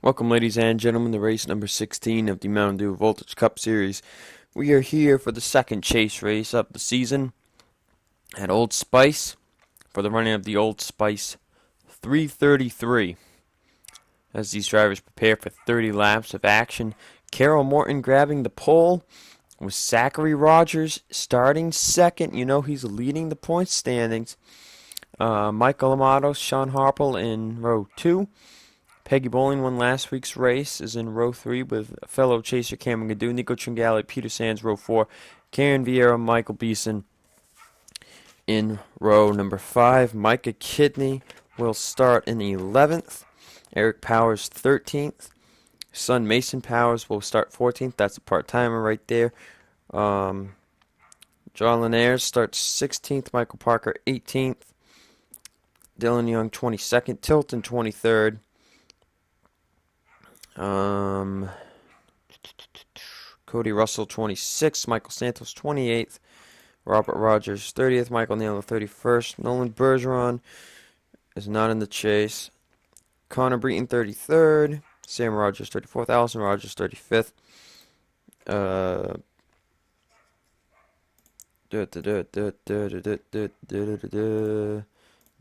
Welcome, ladies and gentlemen, to race number 16 of the Mountain Dew Voltage Cup Series. We are here for the second chase race of the season at Old Spice for the running of the Old Spice 333. As these drivers prepare for 30 laps of action, Carol Morton grabbing the pole with Zachary Rogers starting second. You know he's leading the point standings. Michael Amato, Sean Harple in row 2. Peggy Bowling won last week's race, is in row 3 with fellow chaser Cameron Gadu, Nico Tringali, Peter Sands, row 4, Karen Vieira, Michael Beeson in row number 5. Micah Kidney will start in 11th, Eric Powers 13th, son Mason Powers will start 14th, that's a part-timer right there. John Linares starts 16th, Michael Parker 18th, Dylan Young 22nd, Tilton 23rd. Cody Russell 26th, Michael Santos 28th, Robert Rogers 30th, Michael Naylor 31st, Nolan Bergeron is not in the chase, Connor Breton 33rd, Sam Rogers 34th, Allison Rogers 35th, Newworth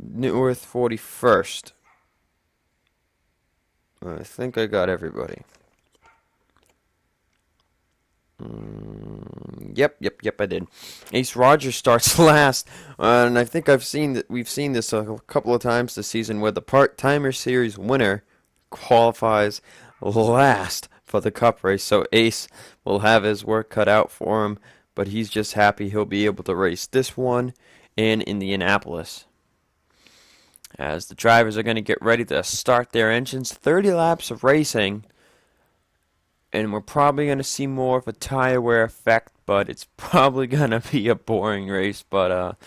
41st. I think I got everybody. Yep, I did. Ace Rogers starts last, and I think we've seen this a couple of times this season where the part-timer series winner qualifies last for the cup race. So Ace will have his work cut out for him, but he's just happy he'll be able to race this one in Indianapolis. As the drivers are going to get ready to start their engines, 30 laps of racing, and we're probably going to see more of a tire wear effect, but it's probably going to be a boring race, but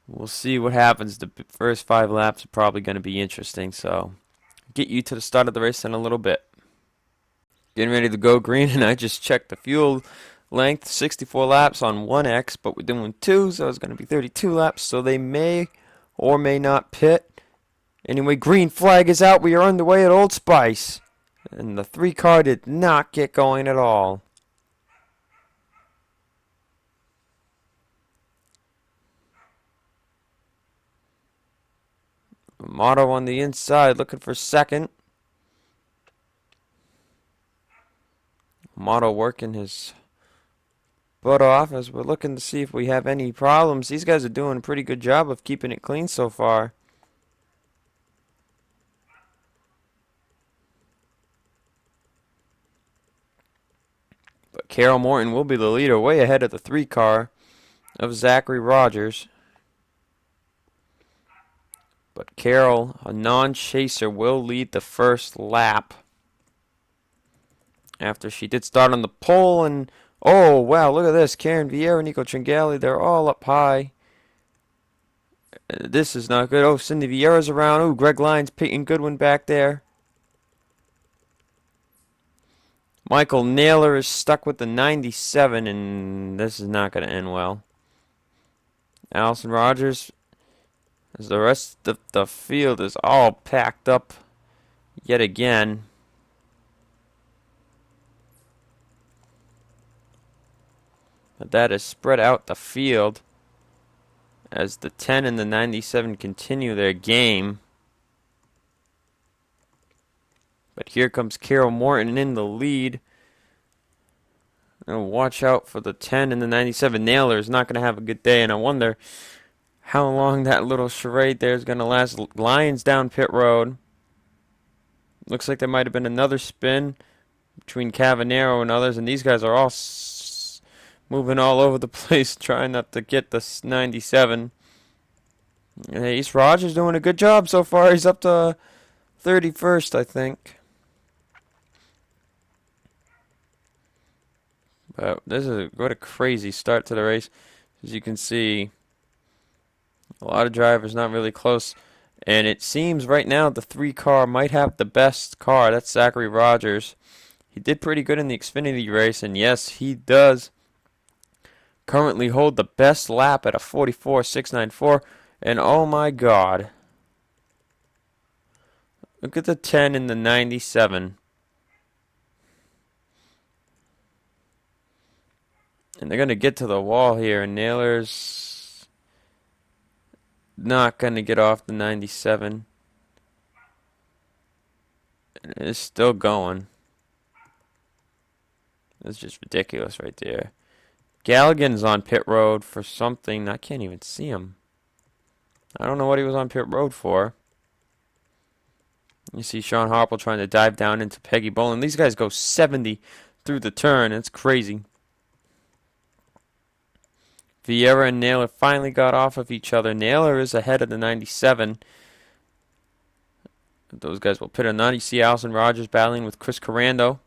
we'll see what happens. The first 5 laps are probably going to be interesting, so get you to the start of the race in a little bit. Getting ready to go green, and I just checked the fuel length, 64 laps on 1X, but we're doing 2, so it's going to be 32 laps, so they may or may not pit. Anyway, green flag is out. We are underway at Old Spice. And the 3 car did not get going at all. Amato on the inside looking for second. Amato working his butt off as we're looking to see if we have any problems. These guys are doing a pretty good job of keeping it clean so far. But Carol Morton will be the leader, way ahead of the 3 car of Zachary Rogers. But Carol, a non-chaser, will lead the first lap after she did start on the pole. And oh, wow, look at this. Karen Vieira, Nico Tringali, they're all up high. This is not good. Oh, Cindy Vieira's around. Oh, Greg Lyons, Peyton Goodwin back there. Michael Naylor is stuck with the 97, and this is not going to end well. Allison Rogers, as the rest of the field is all packed up yet again. But that has spread out the field as the 10 and the 97 continue their game. But here comes Carol Morton in the lead. And watch out for the 10 and the 97. Naylor is not going to have a good day, and I wonder how long that little charade there is going to last. Lions down pit road. Looks like there might have been another spin between Cavanero and others, and these guys are all moving all over the place, trying not to get the 97. Ace Rogers doing a good job so far. He's up to 31st, I think. But this is what a crazy start to the race. As you can see, a lot of drivers not really close. And it seems right now the 3 car might have the best car. That's Zachary Rogers. He did pretty good in the Xfinity race. And yes, he does currently hold the best lap at a 44.694. And oh my God, Look at the 10 and the 97. And they're going to get to the wall here, and Naylor's not going to get off the 97. And it's still going. That's just ridiculous right there. Galligan's on pit road for something. I can't even see him. I don't know what he was on pit road for. You see Sean Harple trying to dive down into Peggy Boland. These guys go 70 through the turn. It's crazy. Vieira and Naylor finally got off of each other. Naylor is ahead of the 97. Those guys will pit a 90. See Allison Rogers battling with Chris Corando.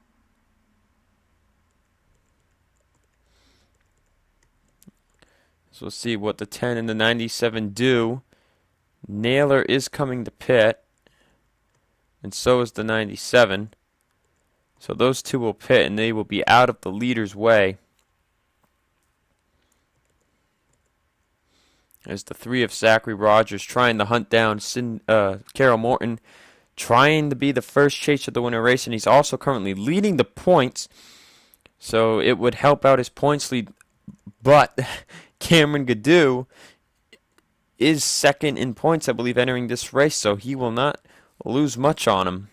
So we'll see what the 10 and the 97 do. Naylor is coming to pit. And so is the 97. So those two will pit, and they will be out of the leader's way. There's the 3 of Zachary Rogers trying to hunt down Carroll Morton, trying to be the first chase of the winter race, and he's also currently leading the points. So it would help out his points lead. But Cameron Gaddu is second in points, I believe, entering this race, so he will not lose much on him.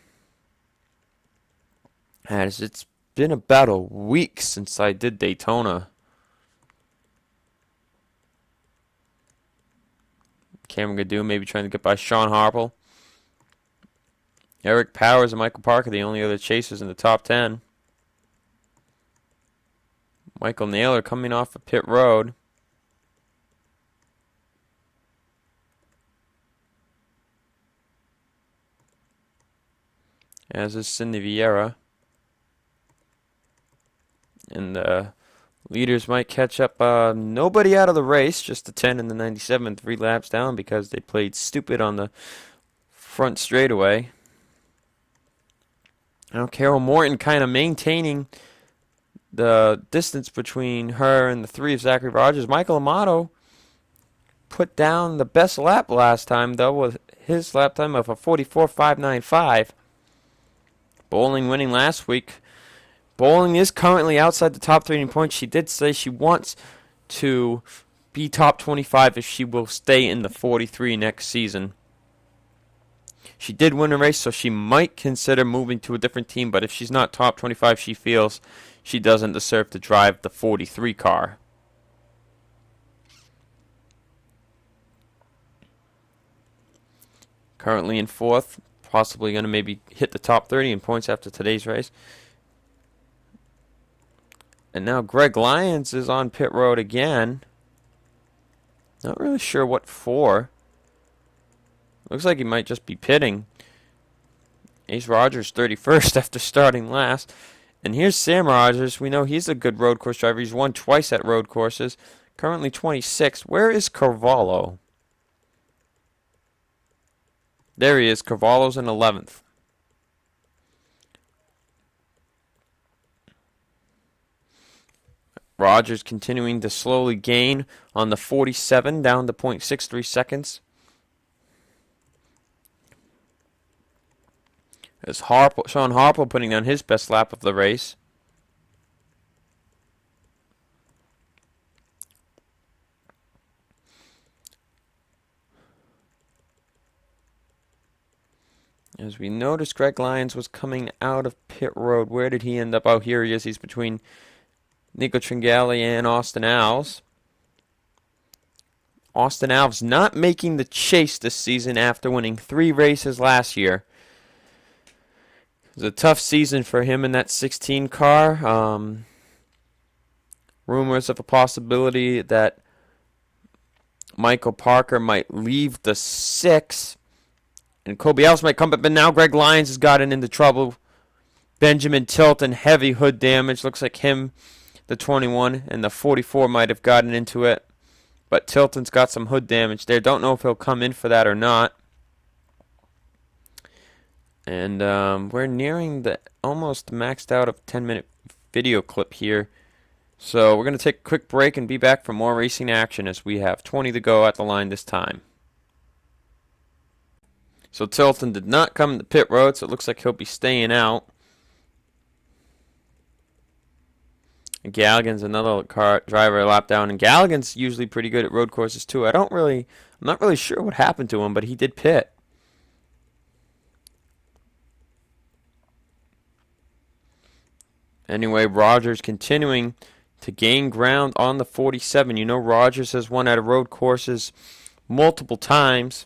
As it's been about a week since I did Daytona. Cameron Gaddu maybe trying to get by Sean Harple. Eric Powers and Michael Parker, the only other chasers in the top 10. Michael Naylor coming off of pit road. As is Cindy Vieira. And the leaders might catch up. Nobody out of the race, just the 10 and the 97, 3 laps down because they played stupid on the front straightaway. Now Carroll Morton kind of maintaining the distance between her and the 3 of Zachary Rogers. Michael Amato put down the best lap last time, though, with his lap time of a 44.595. Bowling winning last week. Bowling is currently outside the top 30 points. She did say she wants to be top 25 if she will stay in the 43 next season. She did win a race, so she might consider moving to a different team, but if she's not top 25, she feels she doesn't deserve to drive the 43 car. Currently in 4th, possibly going to maybe hit the top 30 in points after today's race. And now Greg Lyons is on pit road again. Not really sure what for. Looks like he might just be pitting. Ace Rogers 31st after starting last. And here's Sam Rogers. We know he's a good road course driver. He's won twice at road courses. Currently 26th. Where is Carvalho? There he is. Carvalho's in 11th. Rogers continuing to slowly gain on the 47, down to 0.63 seconds. As Sean Harple putting down his best lap of the race. As we noticed, Greg Lyons was coming out of pit road. Where did he end up? Oh, here he is. He's between Nico Tringali and Austin Alves. Austin Alves not making the chase this season after winning 3 races last year. It was a tough season for him in that 16 car. Rumors of a possibility that Michael Parker might leave the 6 and Kobe Alves might come back, but now Greg Lyons has gotten into trouble. Benjamin Tilton, heavy hood damage. Looks like him, the 21, and the 44 might have gotten into it. But Tilton's got some hood damage there. Don't know if he'll come in for that or not. And we're nearing the almost maxed out of 10-minute video clip here. So we're going to take a quick break and be back for more racing action as we have 20 to go at the line this time. So Tilton did not come to pit road, so it looks like he'll be staying out. And Galligan's another car driver lap down, and Galligan's usually pretty good at road courses too. I'm not really sure what happened to him, but he did pit. Anyway, Rogers continuing to gain ground on the 47. You know, Rogers has won at road courses multiple times.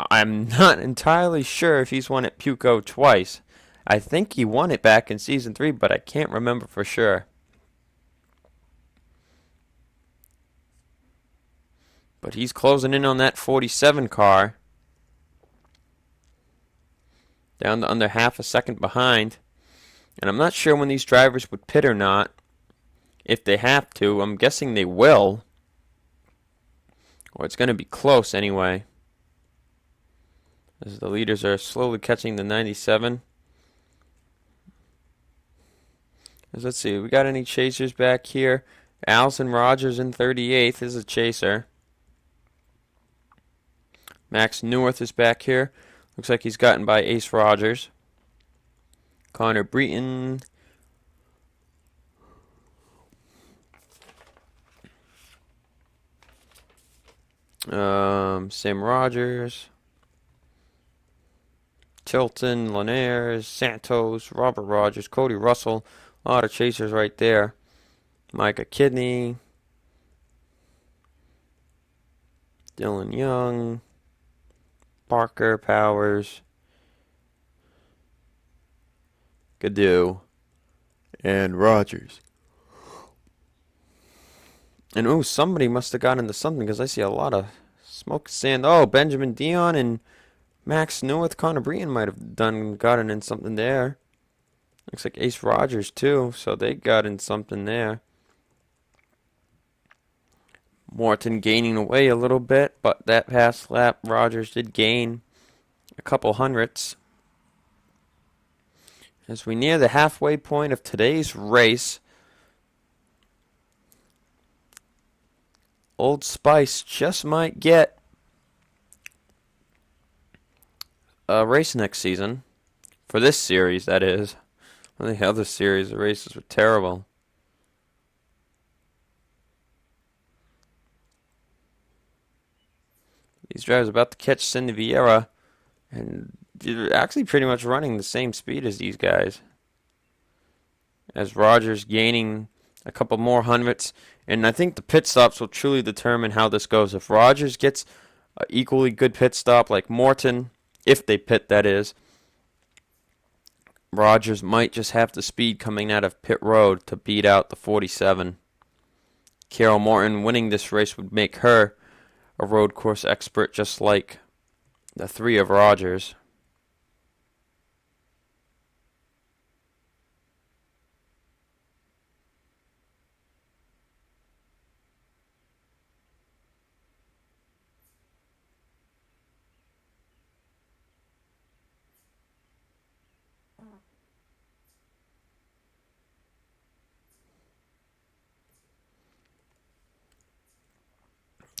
I'm not entirely sure if he's won at Puco twice. I think he won it back in Season 3, but I can't remember for sure. But he's closing in on that 47 car. Down to under half a second behind. And I'm not sure when these drivers would pit or not. If they have to, I'm guessing they will. Or it's going to be close anyway. As the leaders are slowly catching the 97. Let's see, we got any chasers back here? Allison Rogers in 38th is a chaser. Max Newirth is back here. Looks like he's gotten by Ace Rogers. Connor Breton. Sam Rogers. Tilton, Linares, Santos, Robert Rogers, Cody Russell. A lot of chasers right there. Micah Kidney. Dylan Young. Parker Powers. Gadoo. And Rogers. And oh, somebody must have got into something because I see a lot of smoke sand. Oh, Benjamin Dion and Max Newirth, Connor Breton might have gotten in something there. Looks like Ace Rogers too, so they got in something there. Morton gaining away a little bit, but that past lap Rogers did gain a couple hundredths. As we near the halfway point of today's race, Old Spice just might get a race next season. For this series, that is. For the other series, the races were terrible. These drivers are about to catch Cindy Vieira, and they're actually pretty much running the same speed as these guys. As Rogers gaining a couple more hundredths, and I think the pit stops will truly determine how this goes. If Rogers gets an equally good pit stop like Morton, if they pit that is, Rogers might just have the speed coming out of pit road to beat out the 47. Carol Morton winning this race would make her a road course expert just like the three of Rogers.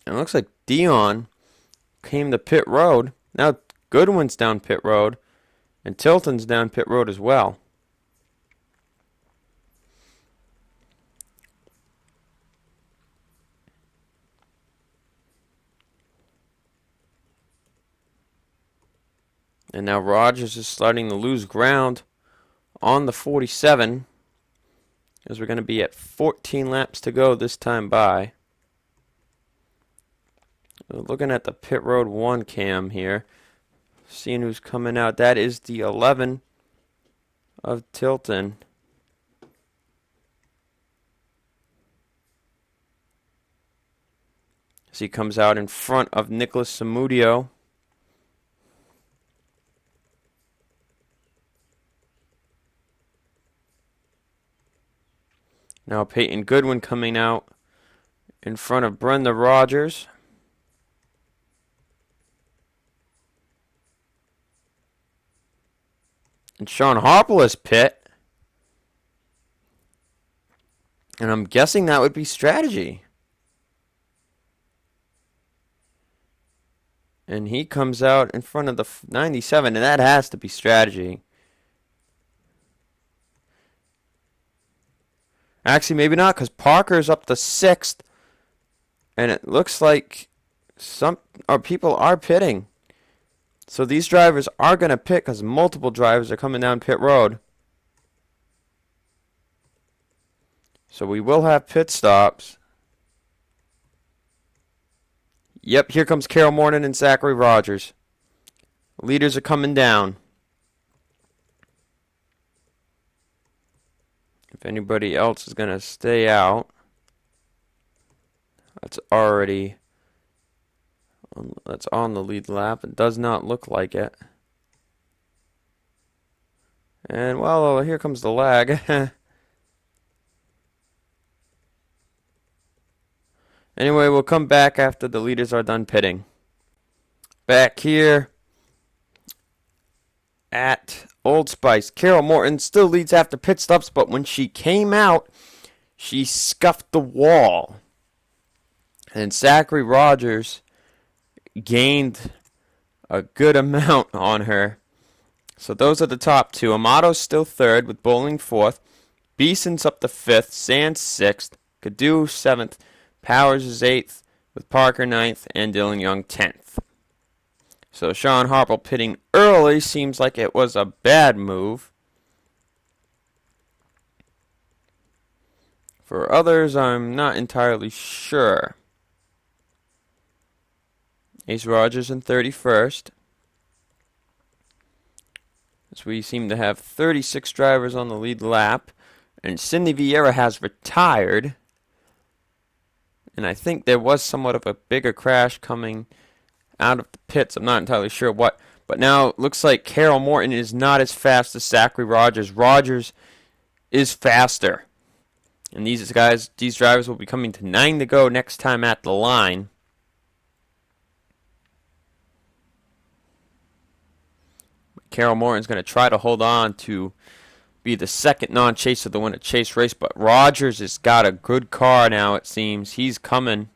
And it looks like Dion came to pit road. Now Goodwin's down pit road, and Tilton's down pit road as well. And now Rogers is starting to lose ground on the 47, as we're going to be at 14 laps to go this time by. Looking at the pit road 1 cam here, seeing who's coming out. That is the 11 of Tilton. As he comes out in front of Nicholas Samudio. Now Peyton Goodwin coming out in front of Brenda Rogers. And Sean Harpel's pit. And I'm guessing that would be strategy. And he comes out in front of the 97, and that has to be strategy. Actually, maybe not, because Parker's up to 6th, and it looks like some people are pitting. So these drivers are going to pit because multiple drivers are coming down pit road. So we will have pit stops. Yep, here comes Carol Morton and Zachary Rogers. Leaders are coming down. If anybody else is going to stay out, that's on the lead lap. It does not look like it. And, well, here comes the lag. Anyway, we'll come back after the leaders are done pitting. Back here at Old Spice, Carol Morton still leads after pit stops, but when she came out, she scuffed the wall. And Zachary Rogers gained a good amount on her. So those are the top two. Amato's still 3rd with Bowling 4th. Beeson's up to 5th. Sands 6th. Cadu 7th. Powers is 8th with Parker 9th and Dylan Young 10th. So Sean Harple pitting early seems like it was a bad move. For others, I'm not entirely sure. Ace Rogers in 31st. As we seem to have 36 drivers on the lead lap. And Cindy Vieira has retired. And I think there was somewhat of a bigger crash coming out of the pits. I'm not entirely sure what. But now it looks like Carol Morton is not as fast as Zachary Rogers. Rogers is faster. And these drivers will be coming to 9 to go next time at the line. Carol Morton's going to try to hold on to be the second non-chaser to win a chase race, but Rogers has got a good car now, it seems. He's coming,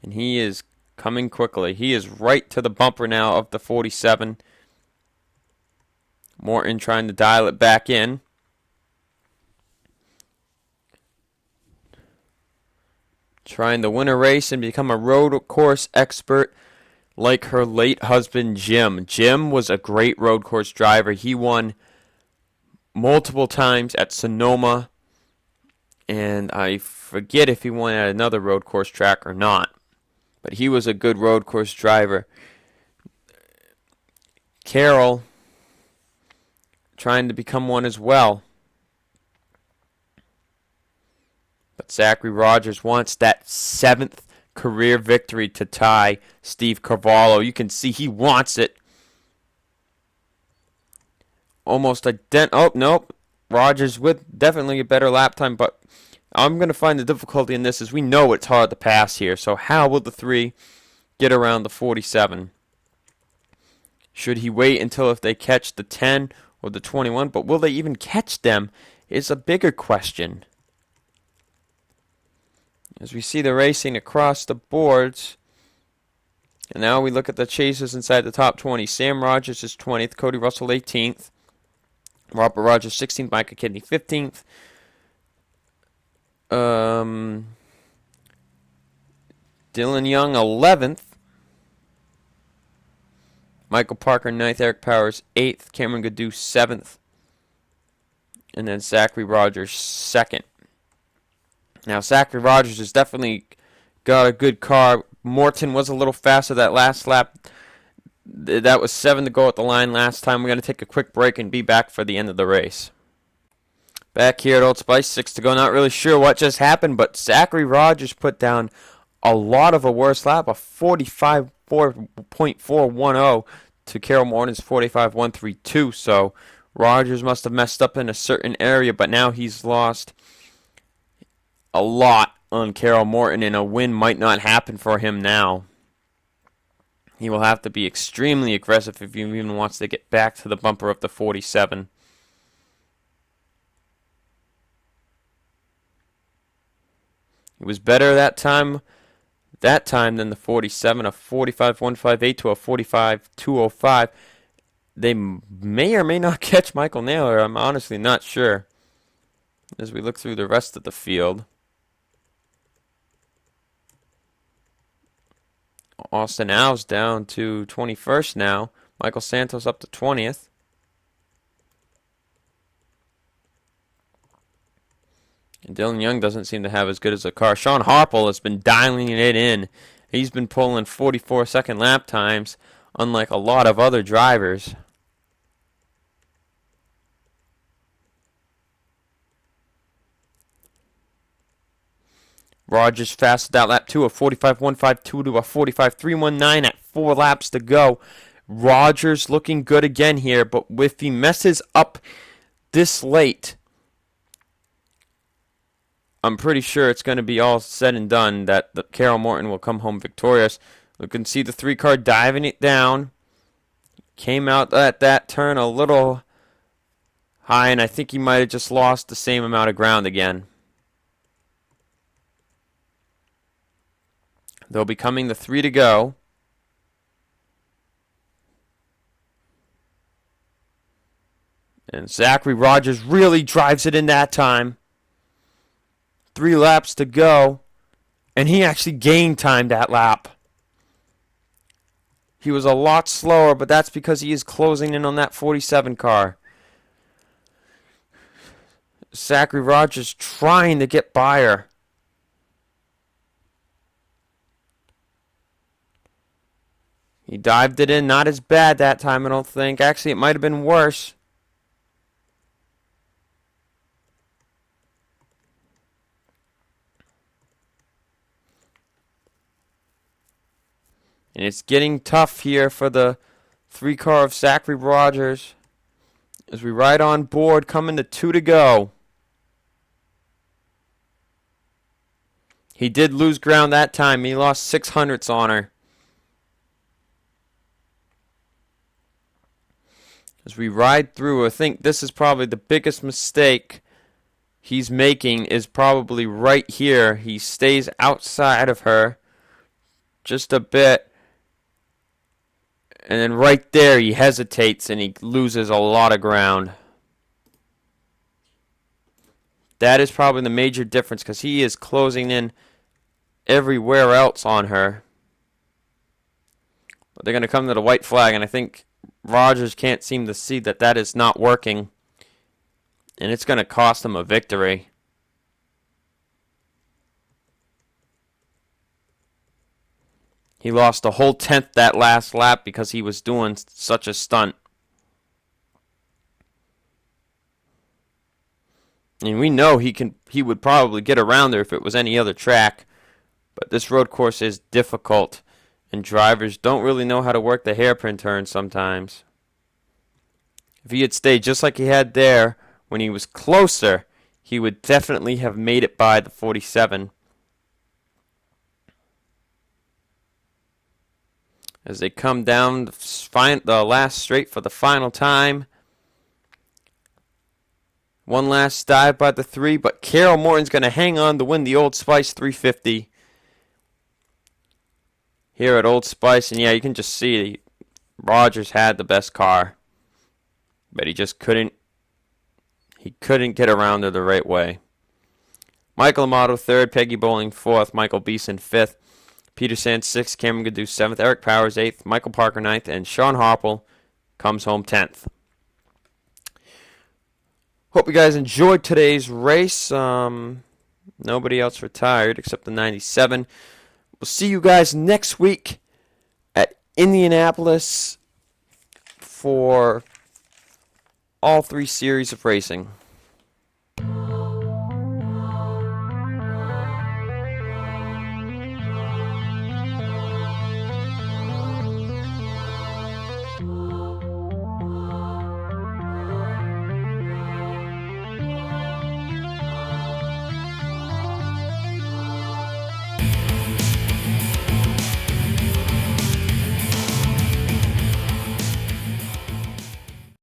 and he is coming quickly. He is right to the bumper now of the 47. Morton trying to dial it back in. Trying to win a race and become a road course expert like her late husband, Jim. Jim was a great road course driver. He won multiple times at Sonoma, and I forget if he won at another road course track or not, but he was a good road course driver. Carol trying to become one as well, but Zachary Rogers wants that 7th career victory to tie Steve Carvalho. You can see he wants it. Almost oh, nope. Rogers with definitely a better lap time, but I'm going to find the difficulty in this as we know it's hard to pass here. So how will the 3 get around the 47? Should he wait until if they catch the 10 or the 21? But will they even catch them is a bigger question. As we see the racing across the boards. And now we look at the chasers inside the top 20. Sam Rogers is 20th. Cody Russell 18th. Robert Rogers 16th. Micah Kidney 15th. Dylan Young 11th. Michael Parker 9th. Eric Powers 8th. Cameron Gadu 7th. And then Zachary Rogers 2nd. Now Zachary Rogers has definitely got a good car. Morton was a little faster that last lap. That was 7 to go at the line last time. We're going to take a quick break and be back for the end of the race. Back here at Old Spice, 6 to go. Not really sure what just happened, but Zachary Rogers put down a lot of a worse lap, a 45.410 to Carol Morton's 45.132. So Rogers must have messed up in a certain area, but now he's lost a lot on Carol Morton, and a win might not happen for him now. He will have to be extremely aggressive if he even wants to get back to the bumper of the 47. He was better that time that time than the 47, a 45.158 to a 45.205. They may or may not catch Michael Naylor. I'm honestly not sure as we look through the rest of the field. Austin Alves down to 21st now. Michael Santos up to 20th. And Dylan Young doesn't seem to have as good as a car. Sean Harple has been dialing it in. He's been pulling 44-second lap times, unlike a lot of other drivers. Rogers fastest out lap 2, a 45.152 to a 45.319 at 4 laps to go. Rogers looking good again here, but if he messes up this late, I'm pretty sure it's going to be all said and done that Carroll Morton will come home victorious. We can see the 3-car diving it down. Came out at that turn a little high, and I think he might have just lost the same amount of ground again. They'll be coming the 3 to go. And Zachary Rogers really drives it in that time. 3 laps to go, and he actually gained time that lap. He was a lot slower, but that's because he is closing in on that 47 car. Zachary Rogers trying to get by her. He dived it in, not as bad that time, I don't think. Actually, it might have been worse. And it's getting tough here for the 3-car of Zachary Rogers as we ride on board, coming to 2 to go. He did lose ground that time. He lost 600ths on her. As we ride through, I think this is probably the biggest mistake he's making is probably right here. He stays outside of her just a bit. And then right there, he hesitates and he loses a lot of ground. That is probably the major difference because he is closing in everywhere else on her. But they're going to come to the white flag, and I think Rogers can't seem to see that that is not working. And it's going to cost him a victory. He lost a whole 10th that last lap because he was doing such a stunt. And we know he would probably get around there if it was any other track. But this road course is difficult, and drivers don't really know how to work the hairpin turn sometimes. If he had stayed just like he had there when he was closer, he would definitely have made it by the 47. As they come down the last straight for the final time. One last dive by the 3, but Carroll Morton's going to hang on to win the Old Spice 350 here at Old Spice. And yeah, you can just see Rogers had the best car, but he just couldn't get around her the right way. Michael Amato 3rd, Peggy Bowling 4th, Michael Beeson 5th, Peter Sands 6th, Cameron Gaddu 7th, Eric Powers 8th, Michael Parker 9th, and Sean Harple comes home 10th. Hope you guys enjoyed today's race. Nobody else retired except the 97. We'll see you guys next week at Indianapolis for all 3 series of racing.